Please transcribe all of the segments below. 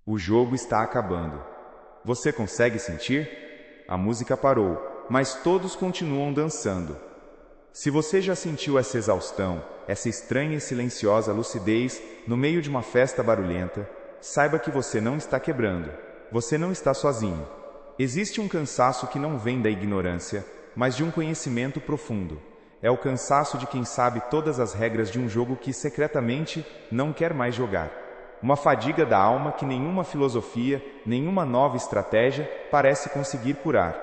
O jogo está acabando. Você consegue sentir? A música parou, mas todos continuam dançando. Se você já sentiu essa exaustão, essa estranha e silenciosa lucidez no meio de uma festa barulhenta, saiba que você não está quebrando. Você não está sozinho. Existe um cansaço que não vem da ignorância, mas de um conhecimento profundo. É o cansaço de quem sabe todas as regras de um jogo que secretamente não quer mais jogar. Uma fadiga da alma que nenhuma filosofia, nenhuma nova estratégia parece conseguir curar.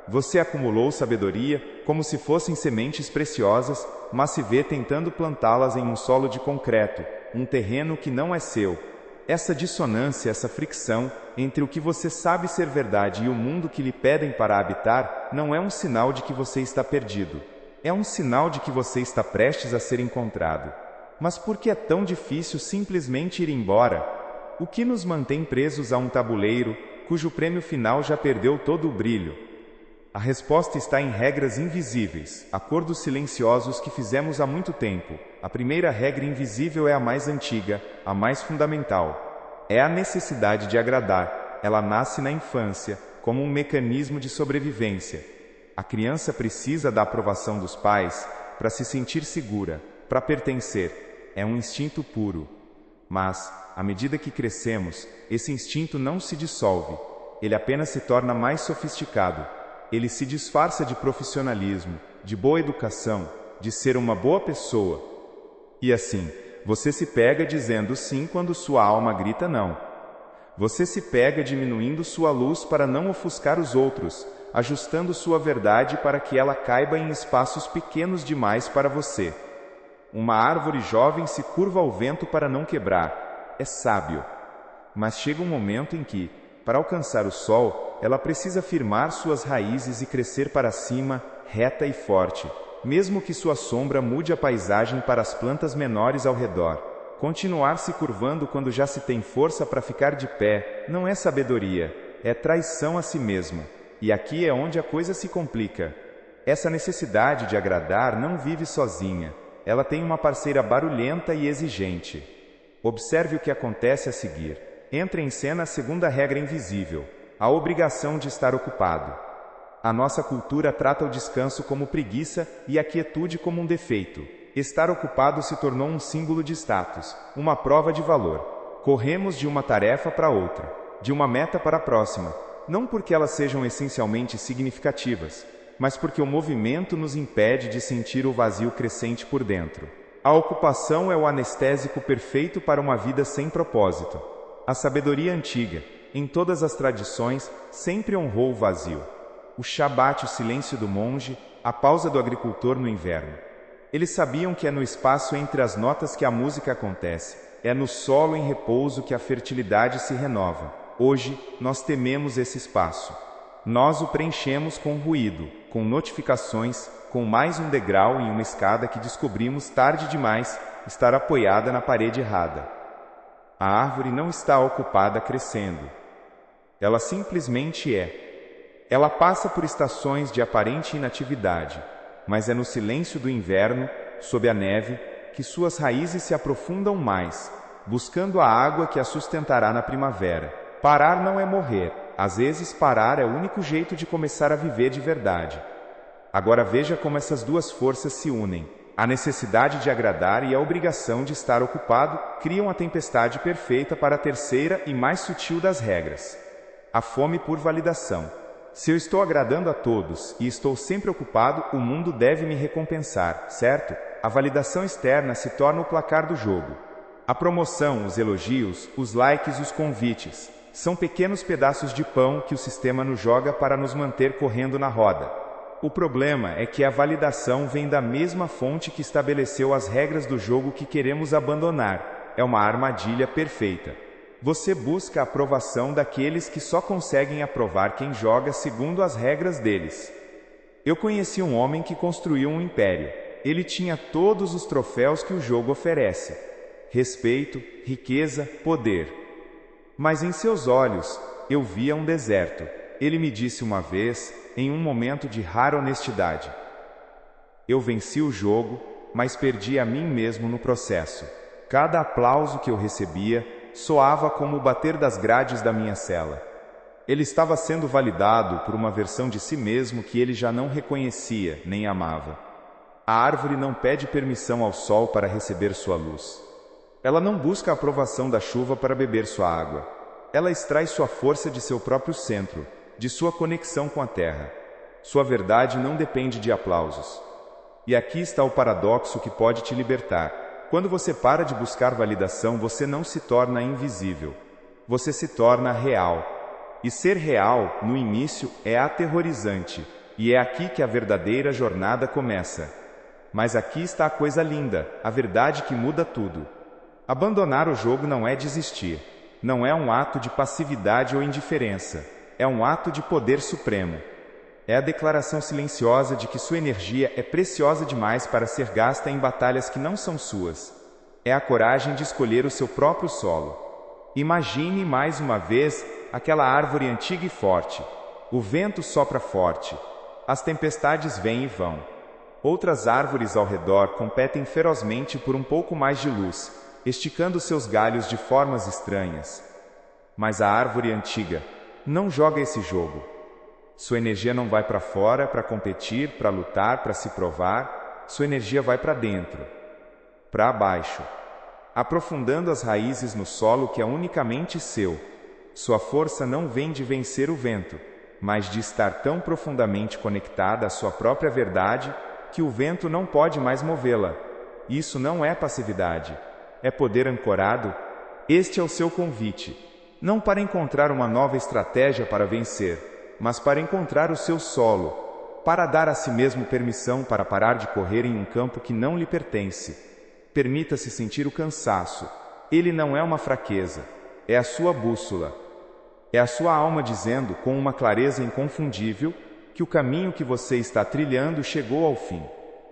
Você acumulou sabedoria como se fossem sementes preciosas, mas se vê tentando plantá-las em um solo de concreto, um terreno que não é seu. Essa dissonância, essa fricção entre o que você sabe ser verdade e o mundo que lhe pedem para habitar, não é um sinal de que você está perdido. É um sinal de que você está prestes a ser encontrado. Mas por que é tão difícil simplesmente ir embora? O que nos mantém presos a um tabuleiro, cujo prêmio final já perdeu todo o brilho? A resposta está em regras invisíveis, acordos silenciosos que fizemos há muito tempo. A primeira regra invisível é a mais antiga, a mais fundamental. É a necessidade de agradar. Ela nasce na infância, como um mecanismo de sobrevivência. A criança precisa da aprovação dos pais para se sentir segura, para pertencer. É um instinto puro. Mas, à medida que crescemos, esse instinto não se dissolve. Ele apenas se torna mais sofisticado. Ele se disfarça de profissionalismo, de boa educação, de ser uma boa pessoa. E assim, você se pega dizendo sim quando sua alma grita não. Você se pega diminuindo sua luz para não ofuscar os outros, ajustando sua verdade para que ela caiba em espaços pequenos demais para você. Uma árvore jovem se curva ao vento para não quebrar. É sábio. Mas chega um momento em que, para alcançar o sol, ela precisa firmar suas raízes e crescer para cima, reta e forte, mesmo que sua sombra mude a paisagem para as plantas menores ao redor. Continuar se curvando quando já se tem força para ficar de pé não é sabedoria, é traição a si mesmo. E aqui é onde a coisa se complica. Essa necessidade de agradar não vive sozinha. Ela tem uma parceira barulhenta e exigente. Observe o que acontece a seguir. Entra em cena a segunda regra invisível, a obrigação de estar ocupado. A nossa cultura trata o descanso como preguiça e a quietude como um defeito. Estar ocupado se tornou um símbolo de status, uma prova de valor. Corremos de uma tarefa para outra, de uma meta para a próxima, não porque elas sejam essencialmente significativas, mas porque o movimento nos impede de sentir o vazio crescente por dentro. A ocupação é o anestésico perfeito para uma vida sem propósito. A sabedoria antiga, em todas as tradições, sempre honrou o vazio. O Shabat, o silêncio do monge, a pausa do agricultor no inverno. Eles sabiam que é no espaço entre as notas que a música acontece, é no solo em repouso que a fertilidade se renova. Hoje, nós tememos esse espaço. Nós o preenchemos com ruído, com notificações, com mais um degrau em uma escada que descobrimos tarde demais estar apoiada na parede errada. A árvore não está ocupada crescendo. Ela simplesmente é. Ela passa por estações de aparente inatividade, mas é no silêncio do inverno, sob a neve, que suas raízes se aprofundam mais, buscando a água que a sustentará na primavera. Parar não é morrer. Às vezes, parar é o único jeito de começar a viver de verdade. Agora veja como essas duas forças se unem. A necessidade de agradar e a obrigação de estar ocupado criam a tempestade perfeita para a terceira e mais sutil das regras. A fome por validação. Se eu estou agradando a todos e estou sempre ocupado, o mundo deve me recompensar, certo? A validação externa se torna o placar do jogo. A promoção, os elogios, os likes e os convites são pequenos pedaços de pão que o sistema nos joga para nos manter correndo na roda. O problema é que a validação vem da mesma fonte que estabeleceu as regras do jogo que queremos abandonar. É uma armadilha perfeita. Você busca a aprovação daqueles que só conseguem aprovar quem joga segundo as regras deles. Eu conheci um homem que construiu um império. Ele tinha todos os troféus que o jogo oferece: respeito, riqueza, poder. Mas em seus olhos, eu via um deserto. Ele me disse uma vez, em um momento de rara honestidade: eu venci o jogo, mas perdi a mim mesmo no processo. Cada aplauso que eu recebia, soava como o bater das grades da minha cela. Ele estava sendo validado por uma versão de si mesmo que ele já não reconhecia nem amava. A árvore não pede permissão ao sol para receber sua luz. Ela não busca a aprovação da chuva para beber sua água. Ela extrai sua força de seu próprio centro, de sua conexão com a terra. Sua verdade não depende de aplausos. E aqui está o paradoxo que pode te libertar. Quando você para de buscar validação, você não se torna invisível. Você se torna real. E ser real, no início, é aterrorizante. E é aqui que a verdadeira jornada começa. Mas aqui está a coisa linda, a verdade que muda tudo. Abandonar o jogo não é desistir. Não é um ato de passividade ou indiferença. É um ato de poder supremo. É a declaração silenciosa de que sua energia é preciosa demais para ser gasta em batalhas que não são suas. É a coragem de escolher o seu próprio solo. Imagine mais uma vez aquela árvore antiga e forte. O vento sopra forte. As tempestades vêm e vão. Outras árvores ao redor competem ferozmente por um pouco mais de luz, esticando seus galhos de formas estranhas. Mas a árvore antiga não joga esse jogo. Sua energia não vai para fora para competir, para lutar, para se provar. Sua energia vai para dentro, para baixo, aprofundando as raízes no solo que é unicamente seu. Sua força não vem de vencer o vento, mas de estar tão profundamente conectada à sua própria verdade que o vento não pode mais movê-la. Isso não é passividade, é poder ancorado. Este é o seu convite, não para encontrar uma nova estratégia para vencer, mas para encontrar o seu solo, para dar a si mesmo permissão para parar de correr em um campo que não lhe pertence. Permita-se sentir o cansaço. Ele não é uma fraqueza, é a sua bússola. É a sua alma dizendo, com uma clareza inconfundível, que o caminho que você está trilhando chegou ao fim.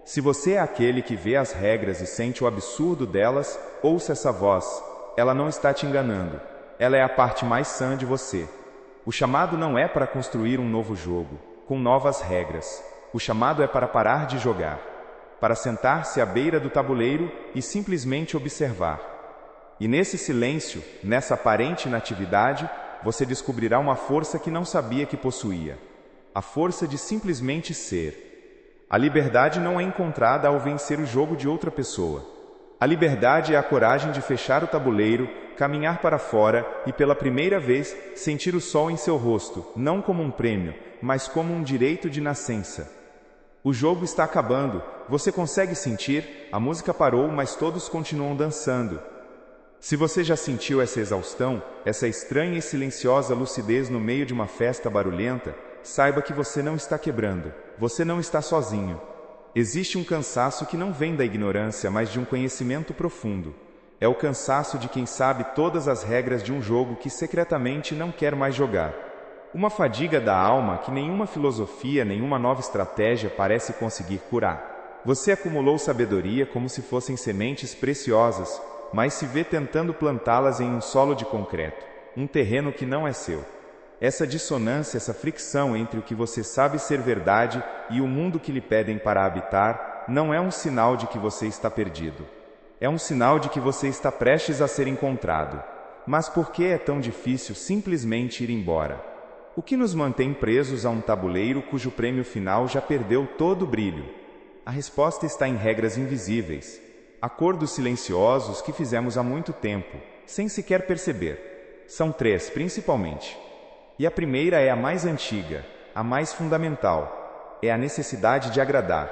Se você é aquele que vê as regras e sente o absurdo delas, ouça essa voz. Ela não está te enganando. Ela é a parte mais sã de você. O chamado não é para construir um novo jogo, com novas regras. O chamado é para parar de jogar, para sentar-se à beira do tabuleiro e simplesmente observar. E nesse silêncio, nessa aparente inatividade, você descobrirá uma força que não sabia que possuía. A força de simplesmente ser. A liberdade não é encontrada ao vencer o jogo de outra pessoa. A liberdade é a coragem de fechar o tabuleiro, caminhar para fora e pela primeira vez sentir o sol em seu rosto, não como um prêmio, mas como um direito de nascença. O jogo está acabando, você consegue sentir, a música parou, mas todos continuam dançando. Se você já sentiu essa exaustão, essa estranha e silenciosa lucidez no meio de uma festa barulhenta, saiba que você não está quebrando, você não está sozinho. Existe um cansaço que não vem da ignorância, mas de um conhecimento profundo. É o cansaço de quem sabe todas as regras de um jogo que secretamente não quer mais jogar. Uma fadiga da alma que nenhuma filosofia, nenhuma nova estratégia parece conseguir curar. Você acumulou sabedoria como se fossem sementes preciosas, mas se vê tentando plantá-las em um solo de concreto, um terreno que não é seu. Essa dissonância, essa fricção entre o que você sabe ser verdade e o mundo que lhe pedem para habitar, não é um sinal de que você está perdido. É um sinal de que você está prestes a ser encontrado. Mas por que é tão difícil simplesmente ir embora? O que nos mantém presos a um tabuleiro cujo prêmio final já perdeu todo o brilho? A resposta está em regras invisíveis, acordos silenciosos que fizemos há muito tempo, sem sequer perceber. São 3, principalmente. E a primeira é a mais antiga, a mais fundamental. É a necessidade de agradar.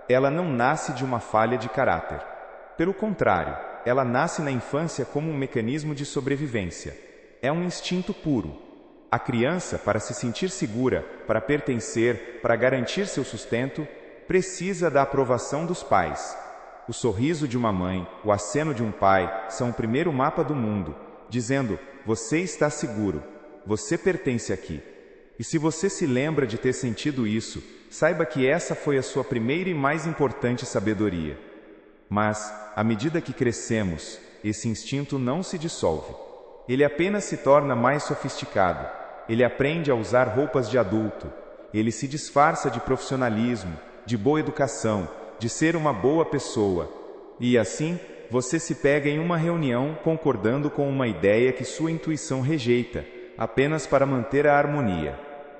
Ela não nasce de uma falha de caráter. Pelo contrário, ela nasce na infância como um mecanismo de sobrevivência. É um instinto puro. A criança, para se sentir segura, para pertencer, para garantir seu sustento, precisa da aprovação dos pais. O sorriso de uma mãe, o aceno de um pai, são o primeiro mapa do mundo, dizendo, você está seguro, você pertence aqui. E se você se lembra de ter sentido isso, saiba que essa foi a sua primeira e mais importante sabedoria. Mas, à medida que crescemos, esse instinto não se dissolve. Ele apenas se torna mais sofisticado. Ele aprende a usar roupas de adulto. Ele se disfarça de profissionalismo, de boa educação, de ser uma boa pessoa. E assim, você se pega em uma reunião concordando com uma ideia que sua intuição rejeita, apenas para manter a harmonia.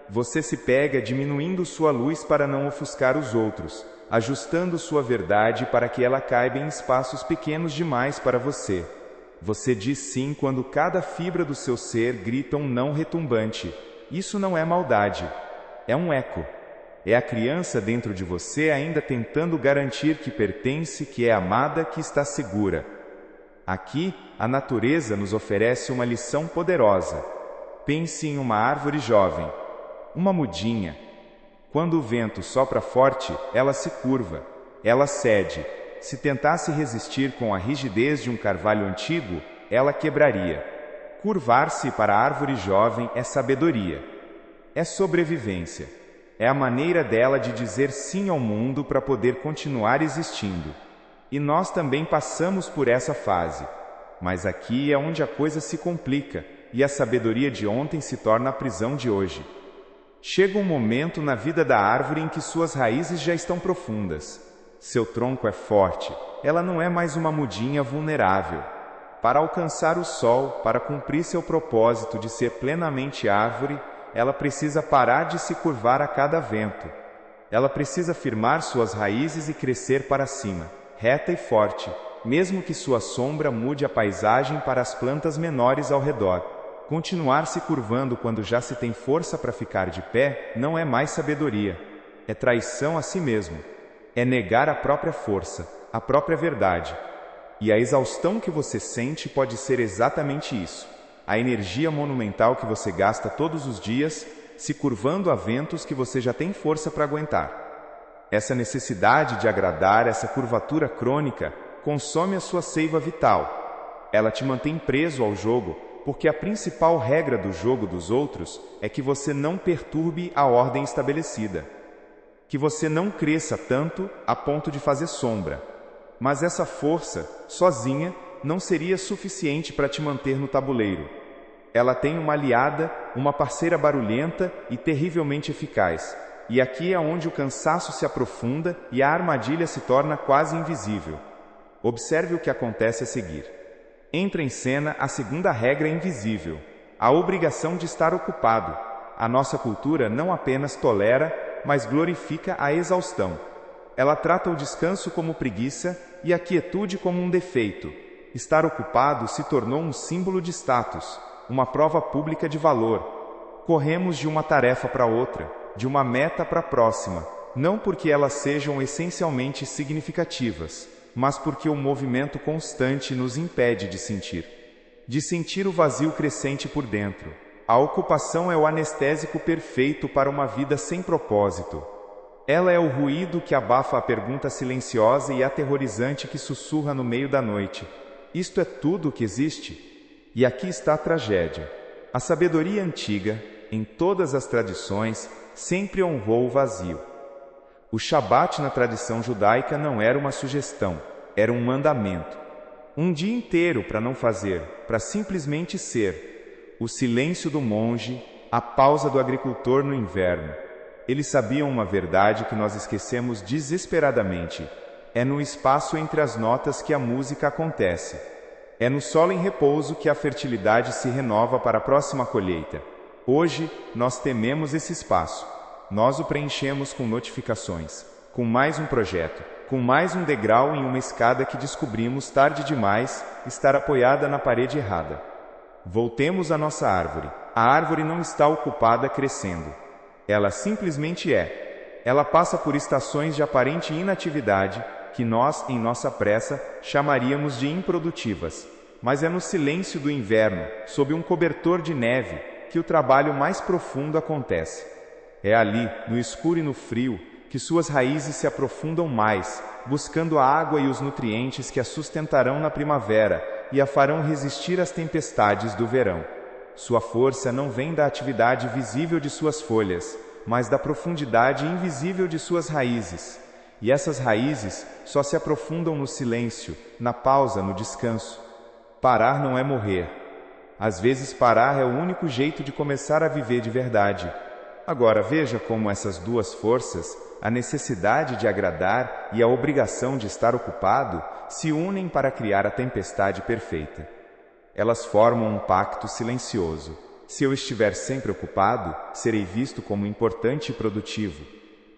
Você se pega diminuindo sua luz para não ofuscar os outros, ajustando sua verdade para que ela caiba em espaços pequenos demais para você. Você diz sim quando cada fibra do seu ser grita um não retumbante. Isso não é maldade, é um eco. É a criança dentro de você ainda tentando garantir que pertence, que é amada, que está segura. Aqui, a natureza nos oferece uma lição poderosa. Pense em uma árvore jovem, uma mudinha. Quando o vento sopra forte, ela se curva, ela cede. Se tentasse resistir com a rigidez de um carvalho antigo, ela quebraria. Curvar-se para a árvore jovem é sabedoria. É sobrevivência. É a maneira dela de dizer sim ao mundo para poder continuar existindo. E nós também passamos por essa fase. Mas aqui é onde a coisa se complica, e a sabedoria de ontem se torna a prisão de hoje. Chega um momento na vida da árvore em que suas raízes já estão profundas. Seu tronco é forte, ela não é mais uma mudinha vulnerável. Para alcançar o sol, para cumprir seu propósito de ser plenamente árvore, ela precisa parar de se curvar a cada vento. Ela precisa firmar suas raízes e crescer para cima, reta e forte, mesmo que sua sombra mude a paisagem para as plantas menores ao redor. Continuar se curvando quando já se tem força para ficar de pé não é mais sabedoria. É traição a si mesmo. É negar a própria força, a própria verdade. E a exaustão que você sente pode ser exatamente isso. A energia monumental que você gasta todos os dias, se curvando a ventos que você já tem força para aguentar. Essa necessidade de agradar, essa curvatura crônica, consome a sua seiva vital. Ela te mantém preso ao jogo, porque a principal regra do jogo dos outros é que você não perturbe a ordem estabelecida. Que você não cresça tanto a ponto de fazer sombra. Mas essa força, sozinha, não seria suficiente para te manter no tabuleiro. Ela tem uma aliada, uma parceira barulhenta e terrivelmente eficaz. E aqui é onde o cansaço se aprofunda e a armadilha se torna quase invisível. Observe o que acontece a seguir. Entra em cena a segunda regra invisível, a obrigação de estar ocupado. A nossa cultura não apenas tolera, mas glorifica a exaustão. Ela trata o descanso como preguiça e a quietude como um defeito. Estar ocupado se tornou um símbolo de status, uma prova pública de valor. Corremos de uma tarefa para outra, de uma meta para a próxima, não porque elas sejam essencialmente significativas, mas porque o movimento constante nos impede de sentir o vazio crescente por dentro. A ocupação é o anestésico perfeito para uma vida sem propósito. Ela é o ruído que abafa a pergunta silenciosa e aterrorizante que sussurra no meio da noite. Isto é tudo o que existe? E aqui está a tragédia. A sabedoria antiga, em todas as tradições, sempre honrou o vazio. O Shabat na tradição judaica não era uma sugestão, era um mandamento. Um dia inteiro para não fazer, para simplesmente ser. O silêncio do monge, a pausa do agricultor no inverno. Eles sabiam uma verdade que nós esquecemos desesperadamente. É no espaço entre as notas que a música acontece. É no solo em repouso que a fertilidade se renova para a próxima colheita. Hoje, nós tememos esse espaço. Nós o preenchemos com notificações, com mais um projeto, com mais um degrau em uma escada que descobrimos tarde demais estar apoiada na parede errada. Voltemos à nossa árvore. A árvore não está ocupada crescendo. Ela simplesmente é. Ela passa por estações de aparente inatividade, que nós, em nossa pressa, chamaríamos de improdutivas. Mas é no silêncio do inverno, sob um cobertor de neve, que o trabalho mais profundo acontece. É ali, no escuro e no frio, que suas raízes se aprofundam mais, buscando a água e os nutrientes que a sustentarão na primavera e a farão resistir às tempestades do verão. Sua força não vem da atividade visível de suas folhas, mas da profundidade invisível de suas raízes. E essas raízes só se aprofundam no silêncio, na pausa, no descanso. Parar não é morrer. Às vezes parar é o único jeito de começar a viver de verdade. Agora veja como essas duas forças, a necessidade de agradar e a obrigação de estar ocupado se unem para criar a tempestade perfeita. Elas formam um pacto silencioso. Se eu estiver sempre ocupado, serei visto como importante e produtivo.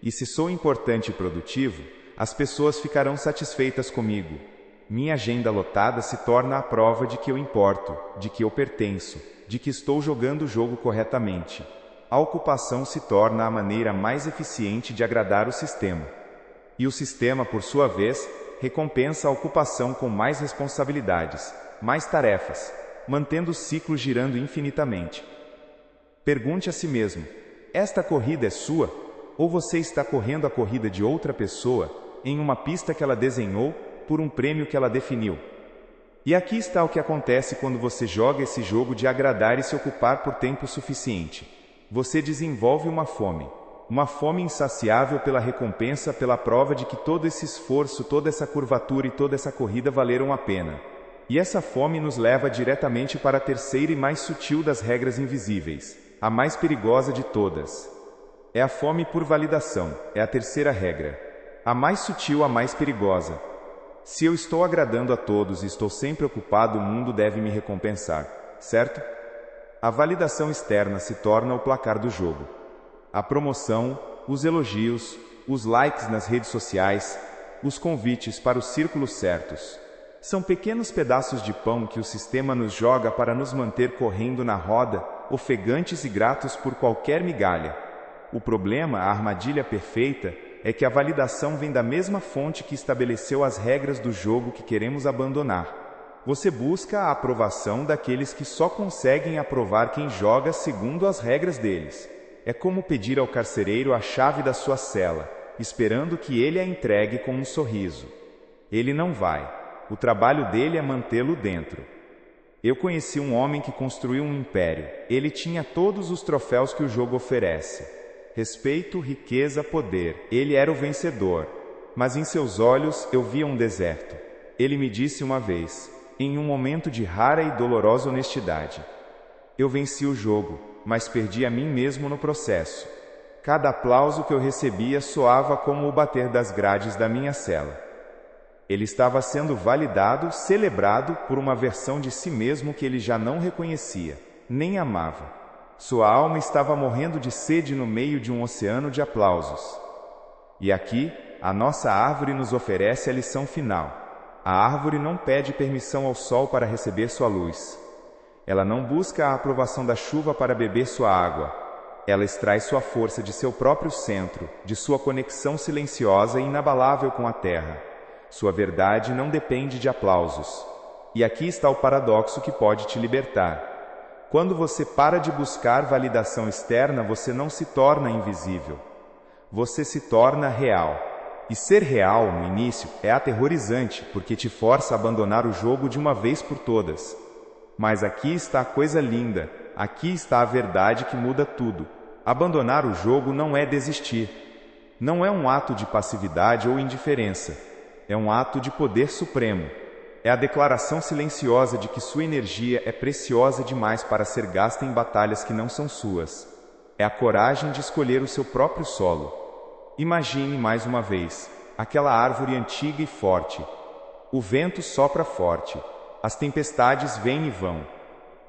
E se sou importante e produtivo, as pessoas ficarão satisfeitas comigo. Minha agenda lotada se torna a prova de que eu importo, de que eu pertenço, de que estou jogando o jogo corretamente. A ocupação se torna a maneira mais eficiente de agradar o sistema. E o sistema, por sua vez, recompensa a ocupação com mais responsabilidades, mais tarefas, mantendo o ciclo girando infinitamente. Pergunte a si mesmo: esta corrida é sua? Ou você está correndo a corrida de outra pessoa, em uma pista que ela desenhou, por um prêmio que ela definiu? E aqui está o que acontece quando você joga esse jogo de agradar e se ocupar por tempo suficiente. Você desenvolve uma fome insaciável pela recompensa, pela prova de que todo esse esforço, toda essa curvatura e toda essa corrida valeram a pena. E essa fome nos leva diretamente para a terceira e mais sutil das regras invisíveis, a mais perigosa de todas. É a fome por validação, é a terceira regra. A mais sutil, a mais perigosa. Se eu estou agradando a todos e estou sempre ocupado, o mundo deve me recompensar, certo? A validação externa se torna o placar do jogo. A promoção, os elogios, os likes nas redes sociais, os convites para os círculos certos. São pequenos pedaços de pão que o sistema nos joga para nos manter correndo na roda, ofegantes e gratos por qualquer migalha. O problema, a armadilha perfeita, é que a validação vem da mesma fonte que estabeleceu as regras do jogo que queremos abandonar. Você busca a aprovação daqueles que só conseguem aprovar quem joga segundo as regras deles. É como pedir ao carcereiro a chave da sua cela, esperando que ele a entregue com um sorriso. Ele não vai. O trabalho dele é mantê-lo dentro. Eu conheci um homem que construiu um império. Ele tinha todos os troféus que o jogo oferece: respeito, riqueza, poder. Ele era o vencedor. Mas em seus olhos eu via um deserto. Ele me disse uma vez, em um momento de rara e dolorosa honestidade: eu venci o jogo, mas perdi a mim mesmo no processo. Cada aplauso que eu recebia soava como o bater das grades da minha cela. Ele estava sendo validado, celebrado por uma versão de si mesmo que ele já não reconhecia, nem amava. Sua alma estava morrendo de sede no meio de um oceano de aplausos. E aqui, a nossa árvore nos oferece a lição final. A árvore não pede permissão ao sol para receber sua luz. Ela não busca a aprovação da chuva para beber sua água. Ela extrai sua força de seu próprio centro, de sua conexão silenciosa e inabalável com a terra. Sua verdade não depende de aplausos. E aqui está o paradoxo que pode te libertar. Quando você para de buscar validação externa, você não se torna invisível. Você se torna real. E ser real, no início, é aterrorizante, porque te força a abandonar o jogo de uma vez por todas. Mas aqui está a coisa linda, aqui está a verdade que muda tudo. Abandonar o jogo não é desistir. Não é um ato de passividade ou indiferença. É um ato de poder supremo. É a declaração silenciosa de que sua energia é preciosa demais para ser gasta em batalhas que não são suas. É a coragem de escolher o seu próprio solo. Imagine mais uma vez, aquela árvore antiga e forte. O vento sopra forte. As tempestades vêm e vão.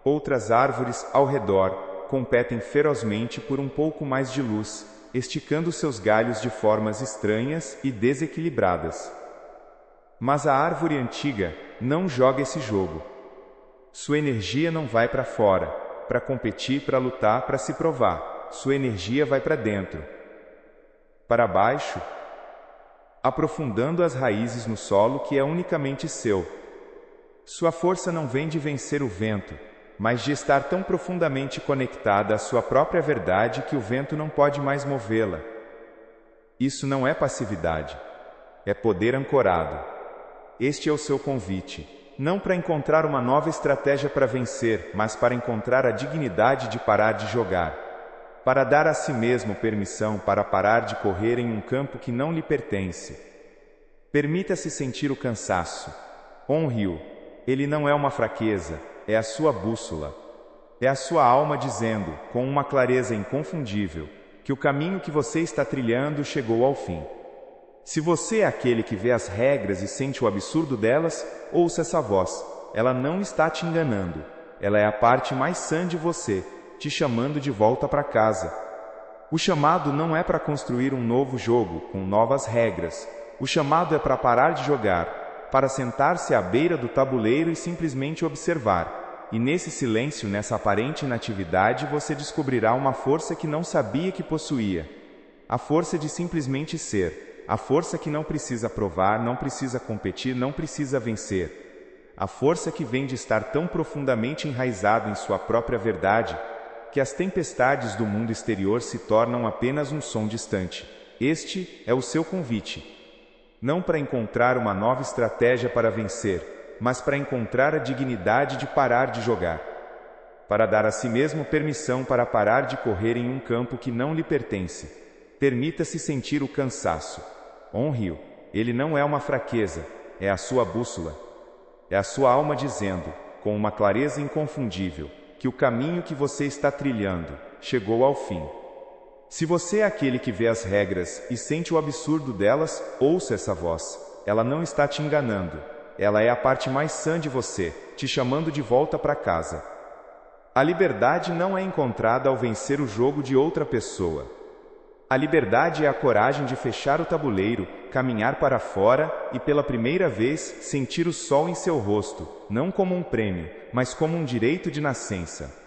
Outras árvores ao redor competem ferozmente por um pouco mais de luz, esticando seus galhos de formas estranhas e desequilibradas. Mas a árvore antiga não joga esse jogo. Sua energia não vai para fora, para competir, para lutar, para se provar. Sua energia vai para dentro, para baixo, aprofundando as raízes no solo que é unicamente seu. Sua força não vem de vencer o vento, mas de estar tão profundamente conectada à sua própria verdade que o vento não pode mais movê-la. Isso não é passividade, é poder ancorado. Este é o seu convite, não para encontrar uma nova estratégia para vencer, mas para encontrar a dignidade de parar de jogar, para dar a si mesmo permissão para parar de correr em um campo que não lhe pertence. Permita-se sentir o cansaço. Honre-o. Ele não é uma fraqueza, é a sua bússola. É a sua alma dizendo, com uma clareza inconfundível: que o caminho que você está trilhando chegou ao fim. Se você é aquele que vê as regras e sente o absurdo delas, ouça essa voz. Ela não está te enganando. Ela é a parte mais sã de você, te chamando de volta para casa. O chamado não é para construir um novo jogo, com novas regras. O chamado é para parar de jogar, para sentar-se à beira do tabuleiro e simplesmente observar. E nesse silêncio, nessa aparente inatividade, você descobrirá uma força que não sabia que possuía. A força de simplesmente ser. A força que não precisa provar, não precisa competir, não precisa vencer. A força que vem de estar tão profundamente enraizado em sua própria verdade, que as tempestades do mundo exterior se tornam apenas um som distante. Este é o seu convite. Não para encontrar uma nova estratégia para vencer, mas para encontrar a dignidade de parar de jogar. Para dar a si mesmo permissão para parar de correr em um campo que não lhe pertence. Permita-se sentir o cansaço. Honre-o. Ele não é uma fraqueza, é a sua bússola. É a sua alma dizendo, com uma clareza inconfundível, que o caminho que você está trilhando chegou ao fim. Se você é aquele que vê as regras e sente o absurdo delas, ouça essa voz. Ela não está te enganando. Ela é a parte mais sã de você, te chamando de volta para casa. A liberdade não é encontrada ao vencer o jogo de outra pessoa. A liberdade é a coragem de fechar o tabuleiro, caminhar para fora e, pela primeira vez, sentir o sol em seu rosto, não como um prêmio, mas como um direito de nascença.